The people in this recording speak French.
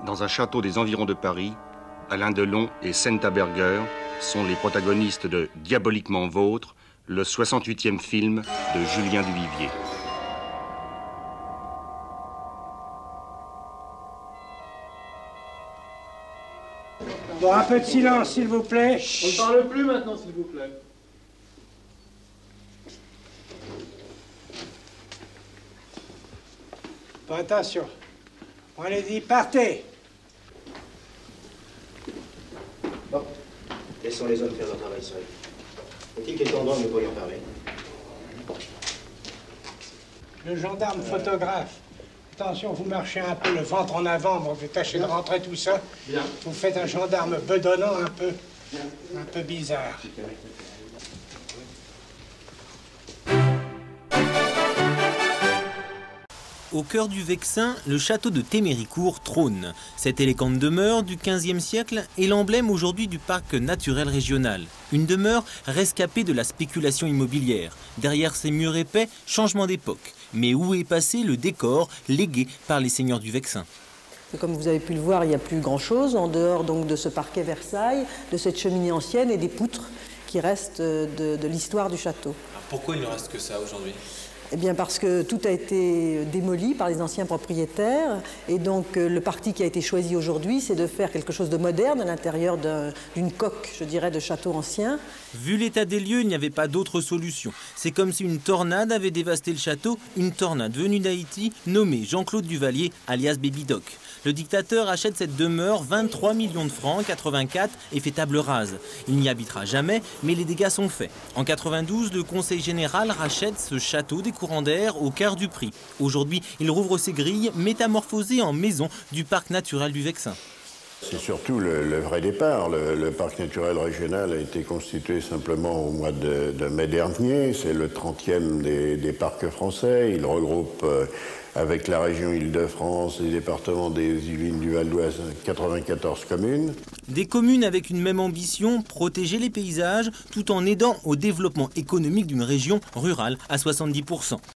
Dans un château des environs de Paris, Alain Delon et Senta Berger sont les protagonistes de Diaboliquement Vôtre, le 68e film de Julien Duvivier. Bon, un peu de silence, s'il vous plaît. On ne parle plus maintenant, s'il vous plaît. Bon, attention. On les dit, partez. Bon, laissons les hommes faire leur travail seuls. Faut-il qu'étendant nous pourrions parler? Le gendarme photographe. Attention, vous marchez un peu le ventre en avant, bon, vous tâchez de rentrer tout ça. Bien. Vous faites un gendarme bedonnant un peu bizarre. Au cœur du Vexin, le château de Théméricourt trône. Cette élégante demeure du XVe siècle est l'emblème aujourd'hui du parc naturel régional. Une demeure rescapée de la spéculation immobilière. Derrière ses murs épais, changement d'époque. Mais où est passé le décor légué par les seigneurs du Vexin? Comme vous avez pu le voir, il n'y a plus grand-chose en dehors donc de ce parquet Versailles, de cette cheminée ancienne et des poutres qui restent de l'histoire du château. Alors pourquoi il ne reste que ça aujourd'hui? Eh bien parce que tout a été démoli par les anciens propriétaires et donc le parti qui a été choisi aujourd'hui, c'est de faire quelque chose de moderne à l'intérieur d'une coque, je dirais, de château ancien. Vu l'état des lieux, il n'y avait pas d'autre solution. C'est comme si une tornade avait dévasté le château, une tornade venue d'Haïti, nommée Jean-Claude Duvalier, alias Baby Doc. Le dictateur achète cette demeure 23 millions de francs en 84 et fait table rase. Il n'y habitera jamais, mais les dégâts sont faits. En 92, le Conseil général rachète ce château des courants d'air au quart du prix. Aujourd'hui, il rouvre ses grilles métamorphosées en maison du parc naturel du Vexin. C'est surtout le vrai départ. Le parc naturel régional a été constitué simplement au mois de mai dernier. C'est le 30e des parcs français. Il regroupe, avec la région Île-de-France, les départements des Yvelines du Val d'Oise, 94 communes. Des communes avec une même ambition, protéger les paysages, tout en aidant au développement économique d'une région rurale à 70%.